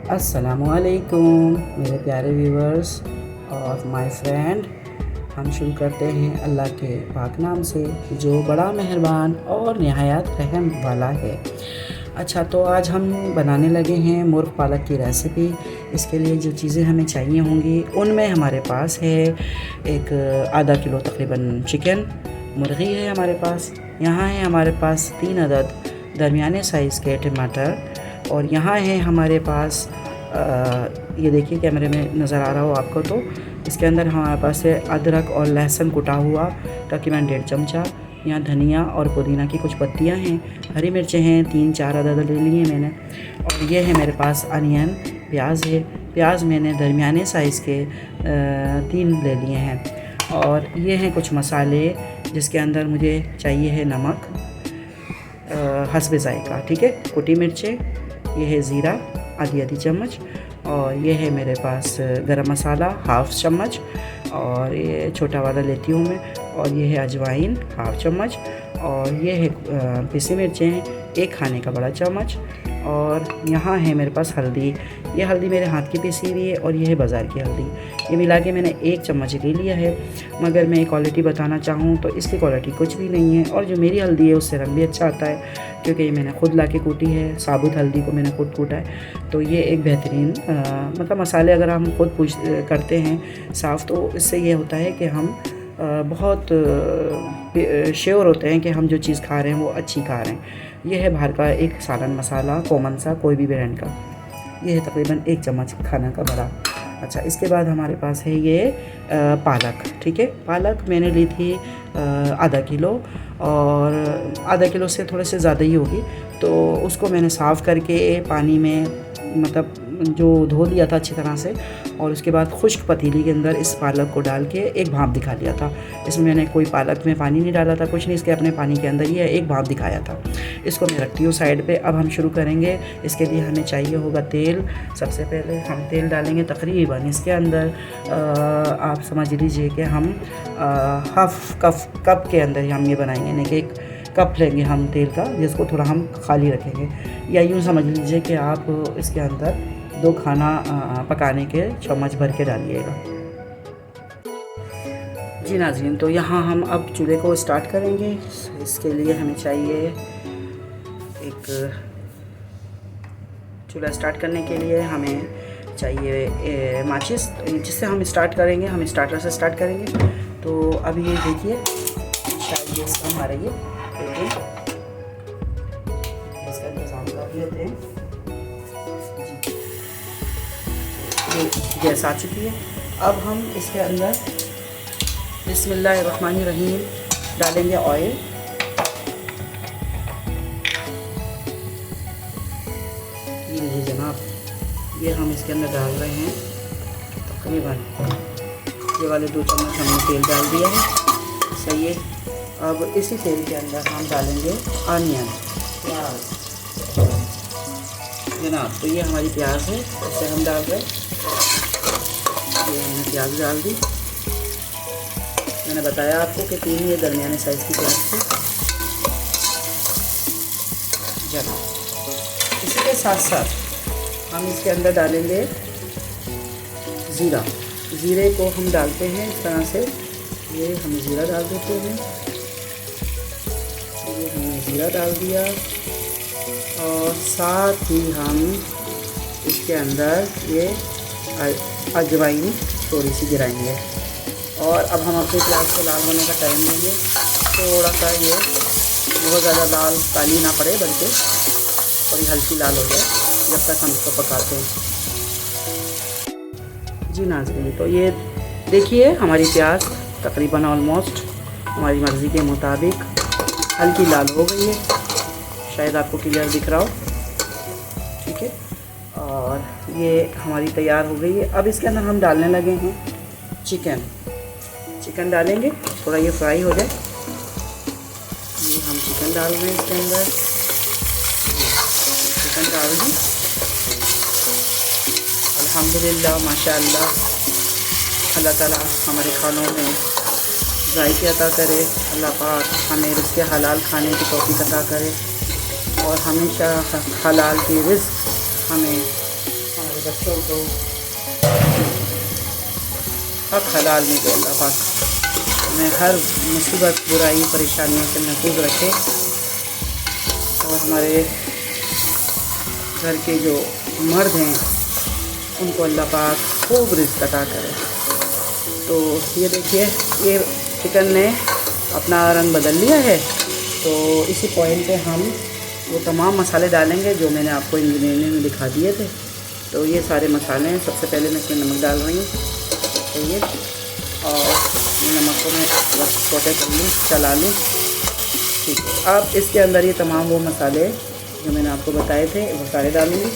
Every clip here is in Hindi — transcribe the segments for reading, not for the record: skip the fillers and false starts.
अस्सलामुअलैकुम मेरे प्यारे व्यूवर्स और माय फ्रेंड। हम शुरू करते हैं अल्लाह के पाक नाम से जो बड़ा मेहरबान और नहायत रहम वाला है। अच्छा, तो आज हम बनाने लगे हैं मुर्ग़ पालक की रेसिपी। इसके लिए जो चीज़ें हमें चाहिए होंगी उनमें हमारे पास है एक आधा किलो तकरीबन चिकन मुर्गी है हमारे पास। यहाँ है हमारे पास 3 अदद दरमियाने साइज़ के टमाटर, और यहाँ है हमारे पास ये देखिए कैमरे में नज़र आ रहा हो आपको, तो इसके अंदर हमारे पास है अदरक और लहसुन कुटा हुआ तकरीबन 1.5 चमचा। यहाँ धनिया और पुदीना की कुछ पत्तियाँ हैं, हरी मिर्चें हैं 3-4 अदद ले लिए मैंने, और ये है मेरे पास अनियन प्याज है। प्याज मैंने दरमियाने साइज़ के 3 ले लिए हैं। और ये हैं कुछ मसाले जिसके अंदर मुझे चाहिए है नमक हस्बे ज़ायक़ा, ठीक है, कुटी मिर्चें, ये है ज़ीरा आधी चम्मच, और ये है मेरे पास गरम मसाला 1/2 चम्मच, और ये छोटा वाला लेती हूँ मैं, और ये है अजवाइन 1/2 चम्मच, और ये है पिसी मिर्चें 1 खाने का बड़ा चम्मच, और यहाँ है मेरे पास हल्दी। ये हल्दी मेरे हाथ की पिसी हुई है, और ये है बाज़ार की हल्दी। ये मिला के मैंने 1 चम्मच ले लिया है। मगर मैं क्वालिटी बताना चाहूँ तो इसकी क्वालिटी कुछ भी नहीं है, और जो मेरी हल्दी है उससे रंग भी अच्छा आता है, क्योंकि ये मैंने खुद ला के कूटी है। साबुत हल्दी को मैंने खुद कूटा है। तो ये एक बेहतरीन मतलब मसाले अगर हम खुद करते हैं साफ़, तो इससे ये होता है कि हम बहुत श्योर होते हैं कि हम जो चीज़ खा रहे हैं वो अच्छी खा रहे हैं। ये है बाहर का एक सालन मसाला कॉमन सा, कोई भी ब्रांड का। ये है तकरीबन 1 चम्मच खाना का बड़ा। अच्छा, इसके बाद हमारे पास है ये पालक, ठीक है। पालक मैंने ली थी आधा किलो, और आधा किलो से थोड़े से ज़्यादा ही होगी। तो उसको मैंने साफ़ करके पानी में मतलब जो धो लिया था अच्छी तरह से, और उसके बाद खुश्क पतीली के अंदर इस पालक को डाल के एक भाप दिखा लिया था। इसमें मैंने कोई पालक में पानी नहीं डाला था, कुछ नहीं, इसके अपने पानी के अंदर ही एक भाप दिखाया था। इसको मैं रखती हूँ साइड पे। अब हम शुरू करेंगे। इसके लिए हमें चाहिए होगा तेल। सबसे पहले हम तेल डालेंगे तकरीबन इसके अंदर आप समझ लीजिए कि हम हाफ कप के अंदर हम ये बनाएंगे, यानी कि 1 कप लेंगे हम तेल का, जिसको थोड़ा हम खाली रखेंगे, या यूँ समझ लीजिए कि आप इसके अंदर 2 खाना पकाने के चम्मच भर के डालिएगा। जी नाज़रीन, तो यहाँ हम अब चूल्हे को स्टार्ट करेंगे। इसके लिए हमें चाहिए एक चूल्हा स्टार्ट करने के लिए हमें चाहिए माचिस, जिससे हम स्टार्ट करेंगे। हम स्टार्टर से स्टार्ट करेंगे। तो अब ये देखिए, शायद गैस कम आ रही है, लेकिन गैस का इंतज़ाम कर लेते हैं। गैस आ चुकी है। अब हम इसके अंदर बिस्मिल्लाहिर्रहमानिर्रहीम डालेंगे ऑयल। ये जनाब, ये हम इसके अंदर डाल रहे हैं तकरीबन ये वाले 2 चम्मच हमने तेल डाल दिया है, सही है। अब इसी तेल के अंदर हम डालेंगे अनियन, प्याज जनाब। तो ये हमारी प्याज है, इसे हम डाल रहे हैं। ये हमने प्याज डाल दी। मैंने बताया आपको कि 3 ये दरमियाने साइज़ की प्याज थी जनाब। इसी के साथ साथ हम इसके अंदर डालेंगे ज़ीरा। ज़ीरे को हम डालते हैं इस तरह से। ये हम ज़ीरा डाल देते हैं। ये हमने ज़ीरा डाल दिया, और साथ ही हम इसके अंदर ये अजवाइन थोड़ी सी गिराएंगे। और अब हम अपने प्याज को लाल होने का टाइम देंगे। थोड़ा सा ये बहुत ज़्यादा लाल काली ना पड़े, बल्कि थोड़ी हल्की लाल हो जाए, जब तक हम इसको पकाते हैं। जी नाज़रीन, तो ये देखिए हमारी प्याज तकरीबन ऑलमोस्ट हमारी मर्ज़ी के मुताबिक हल्की लाल हो गई है। शायद आपको क्लियर दिख रहा हो, ठीक है। और ये हमारी तैयार हो गई है। अब इसके अंदर हम डालने लगे हैं चिकन डालेंगे, थोड़ा ये फ्राई हो जाए। ये हम चिकन डाल रहे हैं इसके अंदर। चिकन डाल दी। अल्हम्दुलिल्लाह, माशाअल्लाह, अल्लाह ताला हमारे खानों में जायके अता करे। अल्लाह पाक हमें रिज़्क़ हलाल खाने की तौफ़ीक़ अता करे, और हमेशा हलाल की रिज़्क़ हमें हमारे बच्चों को हक हलाल में दे अल्लाह पाक हमें हर मुसीबत बुराई परेशानियों से महफूज रखे और हमारे घर के जो मर्द हैं उनको अल्लाह पाक खूब रिज़्क़ अता करे। तो ये देखिए ये चिकन ने अपना रंग बदल लिया है। तो इसी पॉइंट पे हम वो तमाम मसाले डालेंगे जो मैंने आपको इंग्रेडिएंट में दिखा दिए थे। तो ये सारे मसाले हैं। सबसे पहले मैं इसमें नमक डाल रही हूँ, तो ये और ये नमक को मैं बस छोटे कर लूँ, चला लूँ। ठीक है, अब इसके अंदर ये तमाम वो मसाले जो मैंने आपको बताए थे वो सारे डालूँगी।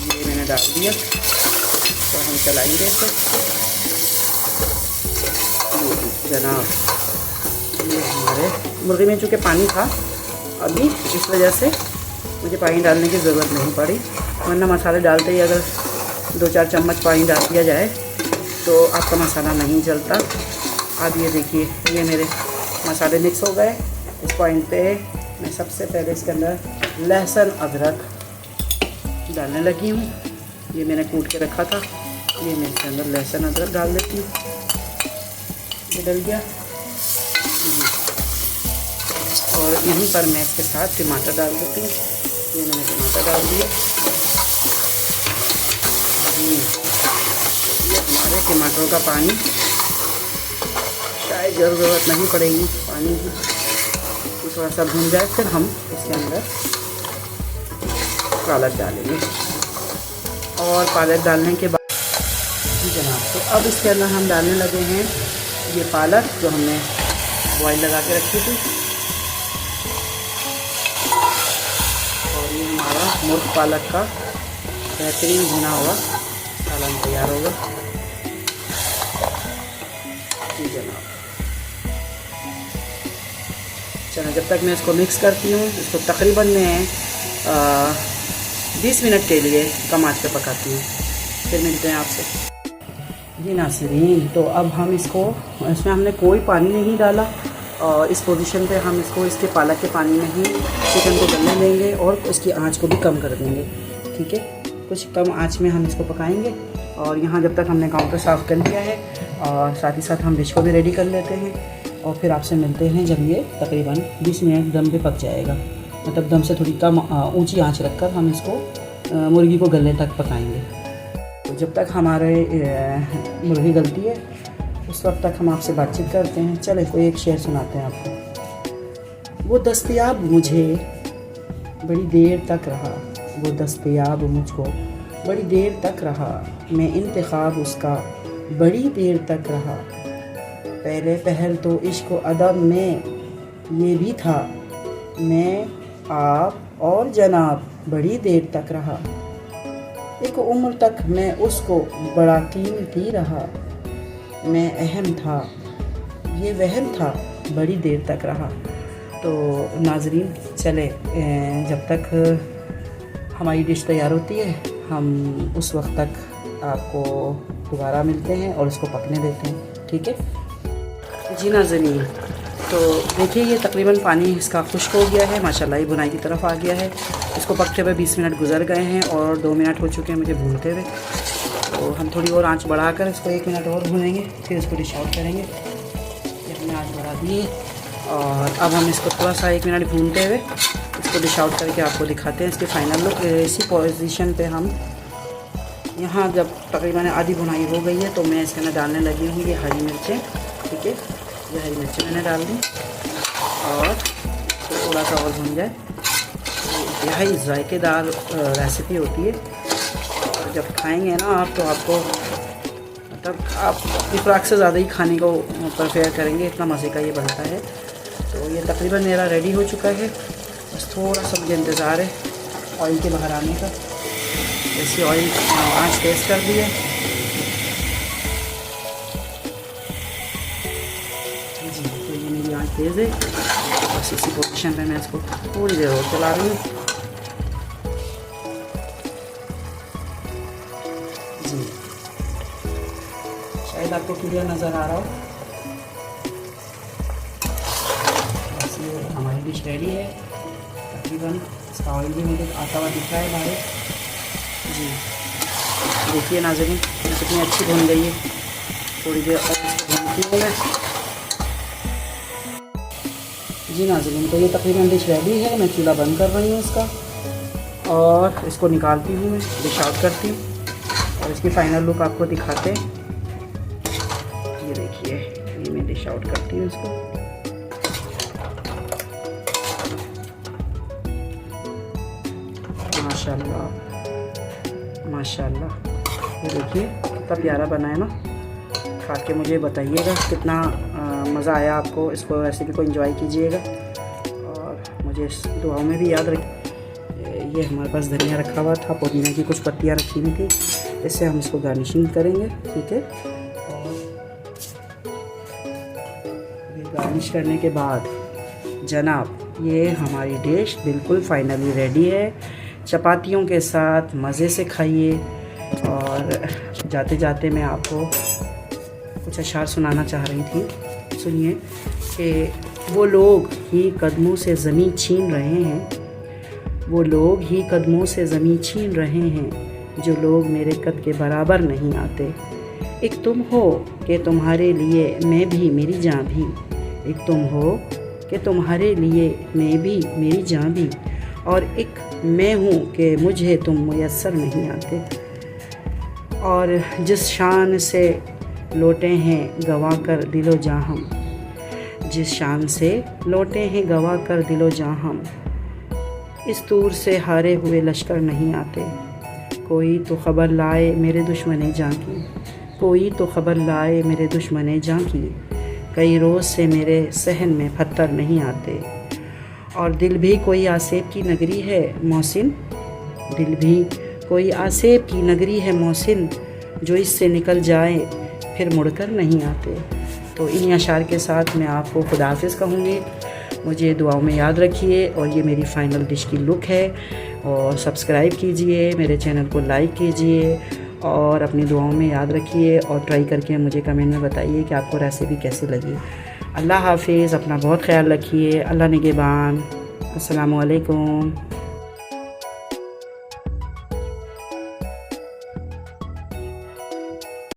ये मैंने डाल दिया, तो हम चलाएंगे इसको। जनाब ये हमारे मुर्गी में चूँकि पानी था अभी, इस वजह से मुझे पानी डालने की ज़रूरत नहीं पड़ी, वरना मसाले डालते ही अगर 2-4 चम्मच पानी डाल दिया जाए तो आपका मसाला नहीं जलता। अब ये देखिए ये मेरे मसाले मिक्स हो गए। इस पॉइंट पे मैं सबसे पहले इसके अंदर लहसुन अदरक डालने लगी हूँ। ये मैंने कूट के रखा था, ये मैं इसके अंदर लहसुन अदरक डाल देती हूँ। ये डल गया और यहीं पर मैं इसके साथ टमाटर डाल देती हूँ। ये मैंने टमाटर डाल दिए। ये हमारे टमाटरों का पानी, शायद ज़रूरत नहीं पड़ेगी पानी की, तो थोड़ा सा भून जाए फिर हम इसके अंदर पालक डालेंगे। और पालक डालने के बाद जी जनाब, तो अब इसके अंदर हम डालने लगे हैं ये पालक जो हमने बॉयल लगा के रखी थी। और ये हमारा मुर्ग पालक का बेहतरीन भुना हुआ सालन तैयार होगा। जी जनाब, चलो जब तक मैं इसको मिक्स करती हूँ, इसको तकरीबन मैं 20 मिनट के लिए कम आंच पे पकाती हूँ। फिर मिलते हैं आपसे। जी नाज़रीन, तो अब हम इसमें हमने कोई पानी नहीं डाला और इस पोजीशन पे हम इसको इसके पालक के पानी में ही चिकन को गलने देंगे और इसकी आंच को भी कम कर देंगे। ठीक है, कुछ कम आंच में हम इसको पकाएंगे। और यहाँ जब तक हमने काउंटर साफ़ कर लिया है और साथ ही साथ हम डिश को भी रेडी कर लेते हैं और फिर आपसे मिलते हैं जब ये तकरीबन 20 मिनट दम पे पक जाएगा। मतलब दम से थोड़ी कम ऊंची आंच रखकर हम इसको मुर्गी को गलने तक पकाएंगे। तो जब तक हमारे मुर्गी गलती है उस वक्त तक हम आपसे बातचीत करते हैं। चले कोई एक शेर सुनाते हैं आपको। वो दस्तयाब मुझे बड़ी देर तक रहा, वो दस्तयाब मुझको बड़ी देर तक रहा, मैं इंतखाब उसका बड़ी देर तक रहा। पहले पहल तो इश्क व अदब में ये भी था, मैं आप और जनाब बड़ी देर तक रहा। एक उम्र तक मैं उसको बड़ा कीमती रहा, मैं अहम था ये वहम था बड़ी देर तक रहा। तो नाज़रीन चले, जब तक हमारी डिश तैयार होती है हम उस वक्त तक आपको दोबारा मिलते हैं और इसको पकने देते हैं। ठीक है जी नाज़रीन, तो देखिए ये तकरीबन पानी इसका खुश्क हो गया है, माशाल्लाह ये बुनाई की तरफ आ गया है। इसको पकते हुए 20 मिनट गुजर गए हैं और 2 मिनट हो चुके हैं मुझे भूनते हुए। तो हम थोड़ी और आंच बढ़ाकर इसको 1 मिनट और भूनेंगे, फिर इसको डिश आउट करेंगे। ये हमने आंच बढ़ा दी है और अब हम इसको थोड़ा सा 1 मिनट भूनते हुए इसको डिश आउट करके आपको दिखाते हैं इसके फाइनल लुक। इसी पोजीशन पे हम यहाँ जब तकरीबन आधी बुनाई हो गई है तो मैं इसके अंदर डालने लगी हूँ ये हरी मिर्चें। ठीक है, ये हरी मिर्चें मैंने डाल दी और तो थोड़ा सा और भून जाए। यही जायकेदार रेसिपी होती है, तो जब खाएंगे ना आप तो आपको मतलब आप अपनी खुराक से ज़्यादा ही खाने को प्रेफर करेंगे, इतना मज़े का ये बनता है। तो ये तकरीबन मेरा रेडी हो चुका है, बस थोड़ा सा मुझे इंतज़ार है ऑयल के बाहर आने का। जैसे ऑयल आँच तेज़ कर दी है जी, तो ये मेरी आँच तेज़ है। बस इसी पोजीशन पे मैं इसको थोड़ी देर और चला रही हूँ जी। शायद आपको क्लियर नज़र आ रहा हो। बस ये हमारी डिश रेडी है, तकरीबन इसका ऑयल भी मुझे आता हुआ दिख रहा है बाहर जी। देखिए नाज़रीन कितनी अच्छी भून गई है। थोड़ी देर और इसको भूनती हूँ मैं जी नाज़रीन। तो ये तकरीबन डिश रेडी है। मैं चूल्हा बंद कर रही हूँ इसका और इसको निकालती हूँ, मैं डिश आउट करती हूँ और इसकी फ़ाइनल लुक आपको दिखाते हैं। ये देखिए, ये मैं डिश आउट करती हूँ इसको। माशाल्लाह माशाल्लाह, ये देखिए कितना प्यारा बना है ना। खा के मुझे बताइएगा कितना मज़ा आया आपको। इसको रेसिपी को एंजॉय कीजिएगा और मुझे इस दुआओं में भी याद रखिए। ये हमारे पास धनिया रखा हुआ था, पुदीना की कुछ पत्तियाँ रखी हुई थी, इससे हम इसको गार्निशिंग करेंगे, ठीक है। और ये गार्निश करने के बाद जनाब ये हमारी डिश बिल्कुल फाइनली रेडी है। चपातियों के साथ मज़े से खाइए। और जाते जाते मैं आपको कुछ अशार सुनाना चाह रही थी, सुनिए कि वो लोग ही कदमों से ज़मीं छीन रहे हैं, वो लोग ही कदमों से ज़मीं छीन रहे हैं, जो लोग मेरे कद के बराबर नहीं आते। एक तुम हो कि तुम्हारे लिए मैं भी मेरी जान भी, एक तुम हो कि तुम्हारे लिए मैं भी मेरी जान भी, और एक मैं हूँ कि मुझे तुम मुयस्सर नहीं आते। और जिस शान से लौटे हैं गवा कर दिलो जां हम, जिस शान से लौटे हैं गवा कर दिलो जां हम, इस तूर से हारे हुए लश्कर नहीं आते। कोई तो ख़बर लाए मेरे दुश्मने जां की, कोई तो ख़बर लाए मेरे दुश्मने जां की, कई रोज़ से मेरे सहन में पत्थर नहीं आते। और दिल भी कोई आसेब की नगरी है मोहसिन, दिल भी कोई आसेब की नगरी है मोहसिन, जो इससे निकल जाए फिर मुड़कर नहीं आते। तो इन अशार के साथ मैं आपको खुदा हाफ़िज़ कहूँगी। मुझे दुआओं में याद रखिए। और ये मेरी फ़ाइनल डिश की लुक है। और सब्सक्राइब कीजिए, मेरे चैनल को लाइक कीजिए और अपनी दुआओं में याद रखिए। और ट्राई करके मुझे कमेंट में बताइए कि आपको रेसिपी कैसी लगी। अल्लाह हाफ़िज़, अपना बहुत ख्याल रखिए। अल्लाह निगहबान। अस्सलामु अलैकुम।